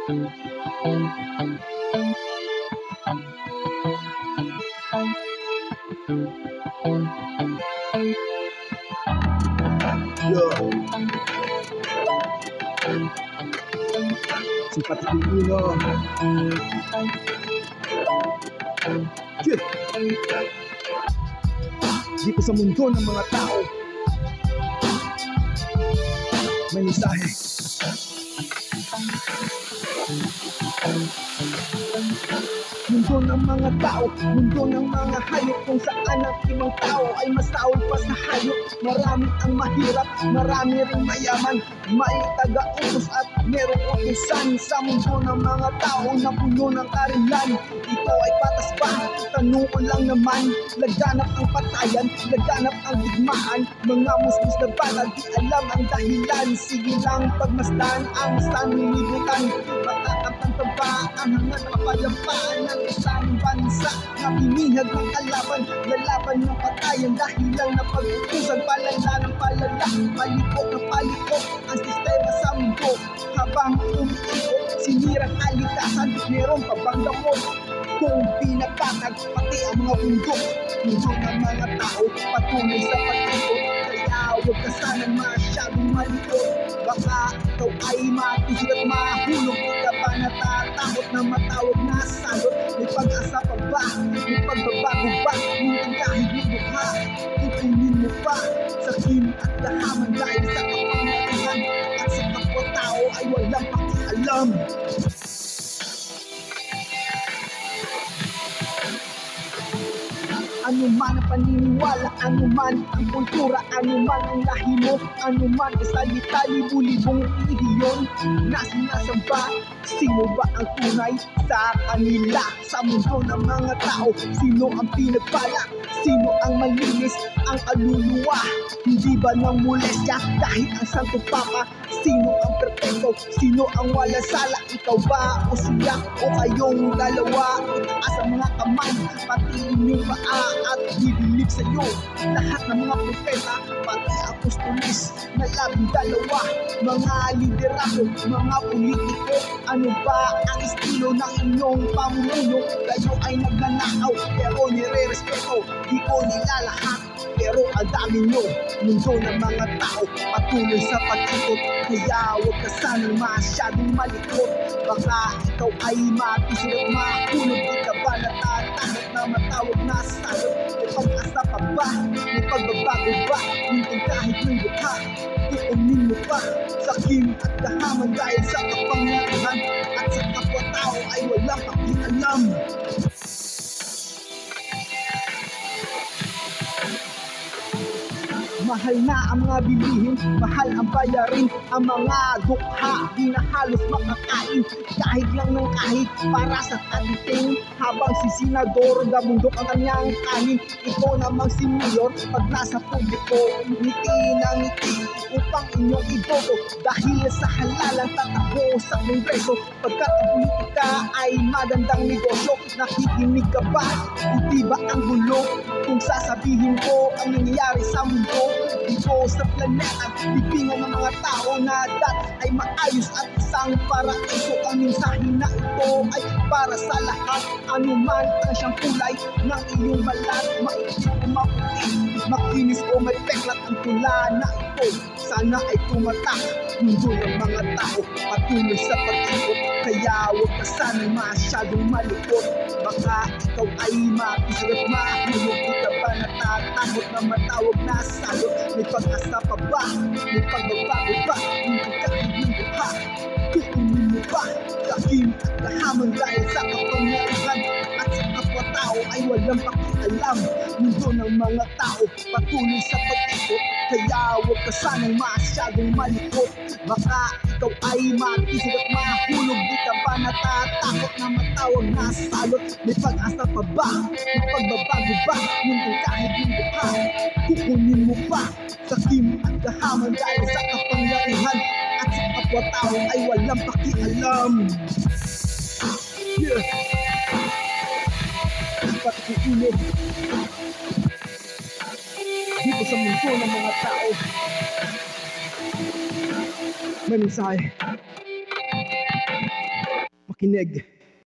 Sikat Pilipino. Dito sa mundo ng mga tao, may mensahe. Mundo ng mga tao, mundo ng mga hayop, kung saan ang ibang tao ay masaol pa sa hayop. Marami ang mahirap, marami ring mayaman, may taga-utos at merong utusan. Sa mundo ng mga tao na puno ng karilan, ito ay patas ba? Tanong ko lang naman, laganap ang patayan, laganap ang digmaan. Mga musmus na bala, di alam ang dahilan. Sige lang pagmasdan ang sanlibutan, matatamtan ba ang hangad na kapayapaan ng isang bansa na pinihag ng kalaban, lalaban ng patayan dahil lang napag-utusan. Palala ng palala, palikot ng palikot ang sistema sa mundo. Habang umiikot, sinirang alikasan, meron pa bang damot? Kung pinapatag pati ang mga bundok, mundo ng mga tao patuloy sa pag-ikot. Kaya huwag ka sanang masyadong malikot, baka ikaw ay matisig at mahulog. Di ka ba natatakot na matawag na salot? May pag-asa pa ba? May pagbabago ba? Minsan kahit yung mukha, tutunin mo pa sa kim at kahaman dahil sa kapangyarihan at sa kapwa-tao ay walang pakialam. Ano man ang paniniwala, ano man ang kultura, ano man ang lahi mo, ano man ang salita, libu-libong relihiyon na sinasamba. Sino ba ang tunay sa kanila? Sa mundo ng mga tao, sino ang pinagpala? Sino ang malinis ang kaluluwa? Hindi ba ng molestya kahit ang Santo Papa? Sino ang perpekto? Sino ang wala sala? Ikaw ba o siya o kayong dalawa? Itaas ang mga kamay, pati inyong paa at bibilib sa'yo lahat ng mga propeta, pati apostolis na labing-2. Mga liderato, mga politiko, ano ba ang estilo ng inyong pamumuno? Kayo ay nagnanakaw pero nire-respeto, di ko nilalahat pero ang dami nyo. Mundo ng mga tao patuloy sa pag-ikot, kaya huwag ka sanang masyadong malikot. Baka ikaw ay matisig at mahulog. Di ka ba natatakot na matawag na salot? May pag-asa pa ba? May pagbabago ba? Minsan kahit yung bukha, tuunin mo pa sa kim at kahaman dahil sa kapangyarihan at sa kapwa-tao ay walang pakialam. Mahal na ang mga bilihin, mahal ang bayarin, ang mga dukha di na halos makakain. Kahit lang ng kahit para sa kaliting, habang si senador gabundok ang kanyang kanin. Ito namang si mayor pag nasa publiko, ngiti na ngiti upang inyong iboto. Dahil sa halalan tatakbo sa kongreso, pagkat ang politika ay magandang negosyo. Nakikinig ka ba? Hindi ba ang gulo kung sasabihin ko ang nangyayari sa mundo? Dito sa planeta, bibingan ng mga tao na dati ay maayos at isang paraiso. Ang mensahe na ito ay para sa lahat, anuman ang siyang kulay ng iyong balat, maitim o maputi, makinis o may peklat. Ang tula na ito sana ay tumatak. Mundo ng mga tao patuloy sa pag-ikot, kaya huwag ka sanang masyadong malikot. Baka ikaw ay matisig at mahulog. Di ka ba natatakot na matawag na salot? May pag-asa pa ba? May pagbabago ba? Hindi kahit yung bukha, tutunin mo ba sa kim at kahaman dahil sa kapangyarihan at sa kapwa-tao ay walang pakialam. Mundo ng mga tao patuloy sa pag-ikot, kaya huwag ka sanang masyadong malikot. Baka ikaw ay matisig at mahulog. Di ka ba natatakot na matawag na salot? May pag-asa pa ba? May pagbabago ba? Hindi kahit yung bukha, kukunin mo pa sa kim at kahaman dahil sa kapangyarihan at sa kapwa-tao ay walang pakialam. Yeah. Pag-iinit dito sa mundo ng mga tao, may mensahe. makinig.